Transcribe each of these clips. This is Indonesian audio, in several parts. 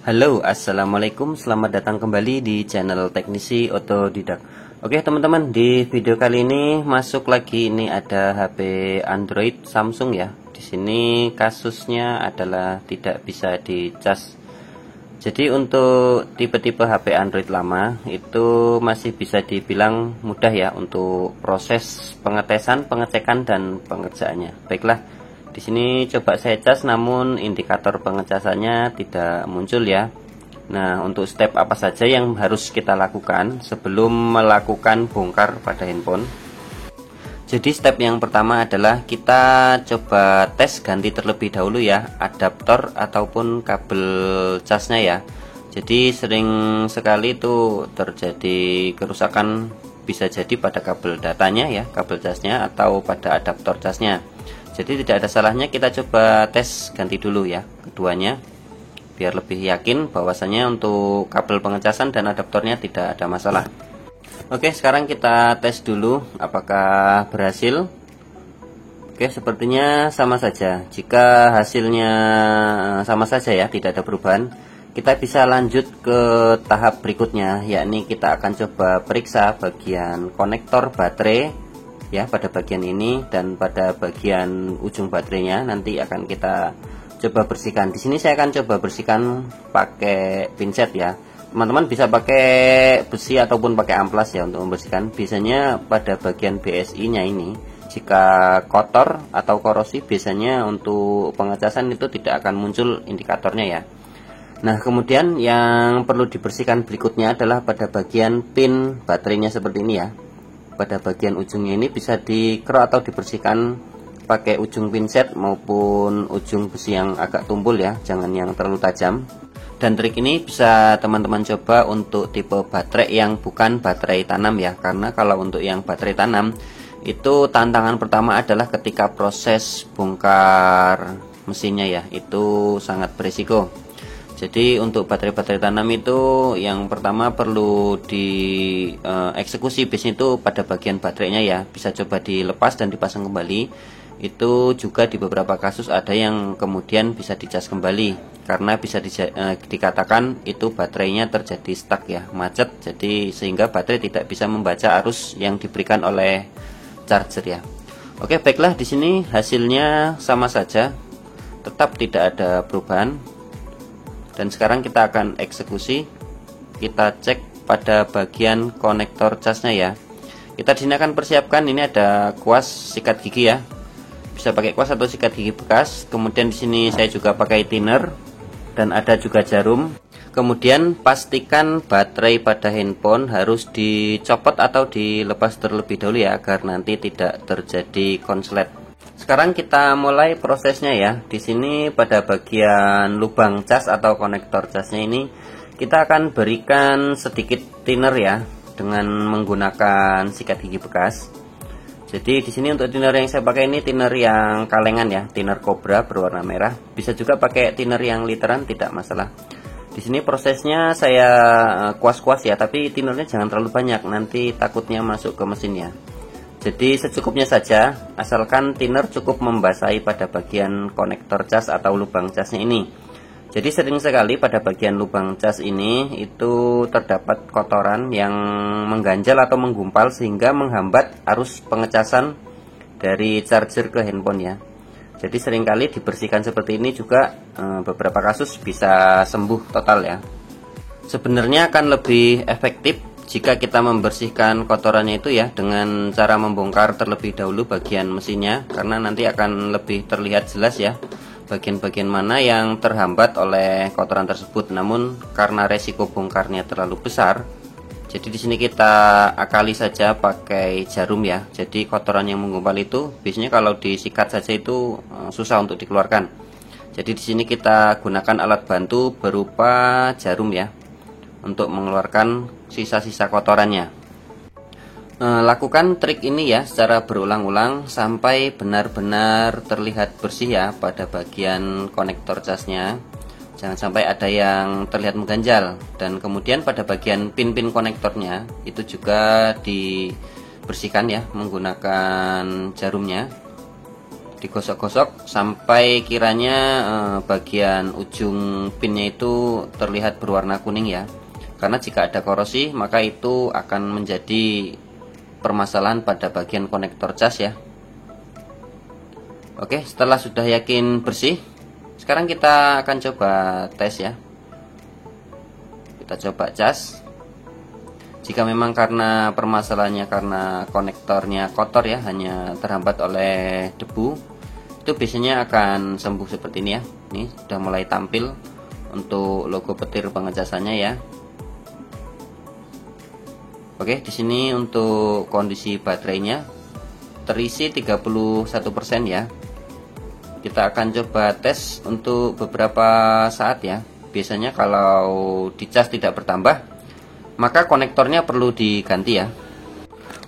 Halo, assalamualaikum, selamat datang kembali di channel Teknisi Otodidak. Oke teman-teman, di video kali ini masuk lagi, ini ada HP Android Samsung ya. Di sini kasusnya adalah tidak bisa dicas. Jadi untuk tipe-tipe HP Android lama itu masih bisa dibilang mudah ya untuk proses pengetesan, pengecekan dan pengerjaannya. Baiklah. Di sini coba saya cas, namun indikator pengecasannya tidak muncul ya. Nah, untuk step apa saja yang harus kita lakukan sebelum melakukan bongkar pada handphone? Jadi step yang pertama adalah kita coba tes ganti terlebih dahulu ya adaptor ataupun kabel casnya ya. Jadi sering sekali itu terjadi kerusakan, bisa jadi pada kabel datanya ya, kabel casnya, atau pada adaptor casnya. Jadi tidak ada salahnya kita coba tes ganti dulu ya keduanya, biar lebih yakin bahwasanya untuk kabel pengecasan dan adaptornya tidak ada masalah. Oke, sekarang kita tes dulu apakah berhasil. Oke, sepertinya sama saja. Jika hasilnya sama saja ya, tidak ada perubahan, kita bisa lanjut ke tahap berikutnya, yakni kita akan coba periksa bagian konektor baterai ya, pada bagian ini dan pada bagian ujung baterainya nanti akan kita coba bersihkan. Di sini saya akan coba bersihkan pakai pinset ya. Teman-teman bisa pakai besi ataupun pakai amplas ya untuk membersihkan. Biasanya pada bagian BSI-nya ini jika kotor atau korosi, biasanya untuk pengecasan itu tidak akan muncul indikatornya ya. Nah, kemudian yang perlu dibersihkan berikutnya adalah pada bagian pin baterainya seperti ini ya. Pada bagian ujungnya ini bisa dikerok atau dibersihkan pakai ujung pinset maupun ujung besi yang agak tumpul ya, jangan yang terlalu tajam. Dan trik ini bisa teman-teman coba untuk tipe baterai yang bukan baterai tanam ya, karena kalau untuk yang baterai tanam itu tantangan pertama adalah ketika proses bongkar mesinnya ya, itu sangat berisiko. Jadi untuk baterai-baterai tanam itu yang pertama perlu dieksekusi biasanya itu pada bagian baterainya ya, bisa coba dilepas dan dipasang kembali. Itu juga di beberapa kasus ada yang kemudian bisa dicas kembali karena bisa dikatakan itu baterainya terjadi stuck ya, macet, jadi sehingga baterai tidak bisa membaca arus yang diberikan oleh charger ya. Oke, baiklah, di sini hasilnya sama saja, tetap tidak ada perubahan. Dan sekarang kita akan eksekusi, kita cek pada bagian konektor casnya ya. Kita di sini akan persiapkan, ini ada kuas sikat gigi ya, bisa pakai kuas atau sikat gigi bekas. Kemudian di sini saya juga pakai thinner dan ada juga jarum. Kemudian pastikan baterai pada handphone harus dicopot atau dilepas terlebih dahulu ya, agar nanti tidak terjadi konslet. Sekarang kita mulai prosesnya ya. Di sini pada bagian lubang cas atau konektor casnya ini kita akan berikan sedikit thinner ya dengan menggunakan sikat gigi bekas. Jadi di sini untuk thinner yang saya pakai ini thinner yang kalengan ya, thinner Cobra berwarna merah. Bisa juga pakai thinner yang literan, tidak masalah. Di sini prosesnya saya kuas-kuas ya, tapi thinnernya jangan terlalu banyak, nanti takutnya masuk ke mesinnya. Jadi secukupnya saja, asalkan thinner cukup membasahi pada bagian konektor cas atau lubang casnya ini. Jadi sering sekali pada bagian lubang cas ini itu terdapat kotoran yang mengganjal atau menggumpal sehingga menghambat arus pengecasan dari charger ke handphone ya. Jadi seringkali dibersihkan seperti ini juga beberapa kasus bisa sembuh total ya. Sebenarnya akan lebih efektif jika kita membersihkan kotorannya itu ya dengan cara membongkar terlebih dahulu bagian mesinnya, karena nanti akan lebih terlihat jelas ya bagian-bagian mana yang terhambat oleh kotoran tersebut. Namun karena resiko bongkarnya terlalu besar, jadi di sini kita akali saja pakai jarum ya. Jadi kotoran yang menggumpal itu biasanya kalau disikat saja itu susah untuk dikeluarkan. Jadi di sini kita gunakan alat bantu berupa jarum ya untuk mengeluarkan sisa-sisa kotorannya. Lakukan trik ini ya secara berulang-ulang sampai benar-benar terlihat bersih ya pada bagian konektor casnya. Jangan sampai ada yang terlihat mengganjal. Dan kemudian pada bagian pin-pin konektornya itu juga dibersihkan ya menggunakan jarumnya. digosok-gosok sampai kiranya bagian ujung pinnya itu terlihat berwarna kuning ya. Karena jika ada korosi maka itu akan menjadi permasalahan pada bagian konektor cas ya. Oke, setelah sudah yakin bersih, sekarang kita akan coba tes ya. Kita coba cas. Jika memang karena permasalahannya karena konektornya kotor ya, hanya terhambat oleh debu, itu biasanya akan sembuh seperti ini ya. Ini sudah mulai tampil untuk logo petir pengecasannya ya. Oke, di sini untuk kondisi baterainya terisi 31% ya. Kita akan coba tes untuk beberapa saat ya. Biasanya kalau dicas tidak bertambah, maka konektornya perlu diganti ya.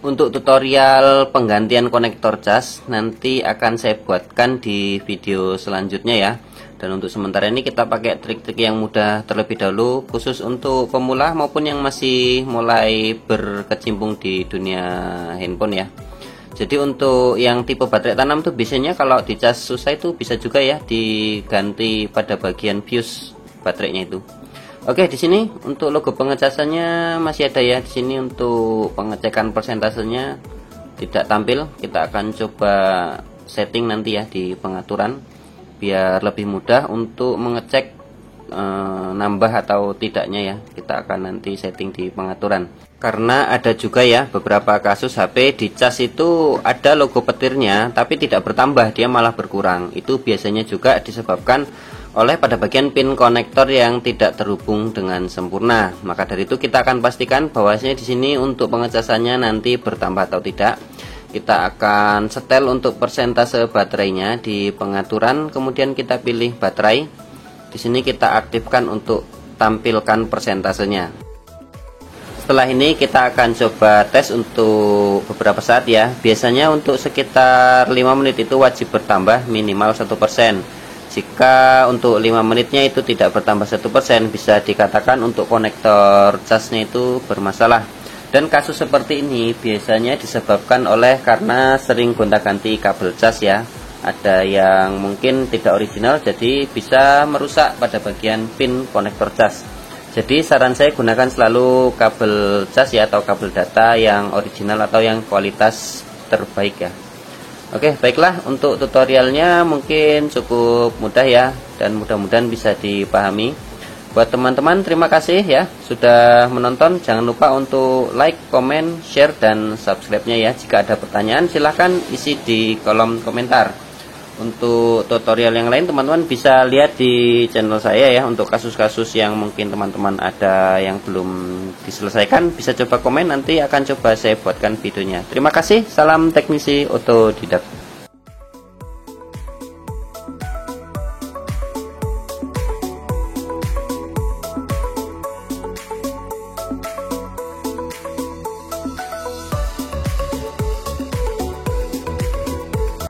Untuk tutorial penggantian konektor cas nanti akan saya buatkan di video selanjutnya ya. Dan untuk sementara ini kita pakai trik-trik yang mudah terlebih dahulu, khusus untuk pemula maupun yang masih mulai berkecimpung di dunia handphone ya. Jadi untuk yang tipe baterai tanam tuh biasanya kalau dicas susah itu bisa juga ya diganti pada bagian fuse baterainya itu. Oke, di sini untuk logo pengecasannya masih ada ya. Di sini untuk pengecekan persentasenya tidak tampil. Kita akan coba setting nanti ya di pengaturan biar lebih mudah untuk mengecek nambah atau tidaknya ya. Kita akan nanti setting di pengaturan. Karena ada juga ya beberapa kasus HP dicas itu ada logo petirnya tapi tidak bertambah, dia malah berkurang. Itu biasanya juga disebabkan oleh pada bagian pin konektor yang tidak terhubung dengan sempurna. Maka dari itu kita akan pastikan bahwasanya di sini untuk pengecasannya nanti bertambah atau tidak. Kita akan setel untuk persentase baterainya di pengaturan, kemudian kita pilih baterai. Di sini kita aktifkan untuk tampilkan persentasenya. Setelah ini kita akan coba tes untuk beberapa saat ya. Biasanya untuk sekitar 5 menit itu wajib bertambah minimal 1%. Jika untuk 5 menitnya itu tidak bertambah 1%, bisa dikatakan untuk konektor casnya itu bermasalah. Dan kasus seperti ini biasanya disebabkan oleh karena sering gonta-ganti kabel cas ya. Ada yang mungkin tidak original, jadi bisa merusak pada bagian pin konektor cas. Jadi saran saya gunakan selalu kabel cas ya, atau kabel data yang original atau yang kualitas terbaik ya. Oke, baiklah, untuk tutorialnya mungkin cukup mudah ya, dan mudah-mudahan bisa dipahami. Buat teman-teman, terima kasih ya sudah menonton. Jangan lupa untuk like, comment, share, dan subscribe-nya ya. Jika ada pertanyaan silahkan isi di kolom komentar. Untuk tutorial yang lain teman-teman bisa lihat di channel saya ya. Untuk kasus-kasus yang mungkin teman-teman ada yang belum diselesaikan, bisa coba komen, nanti akan coba saya buatkan videonya. Terima kasih, salam teknisi otodidak.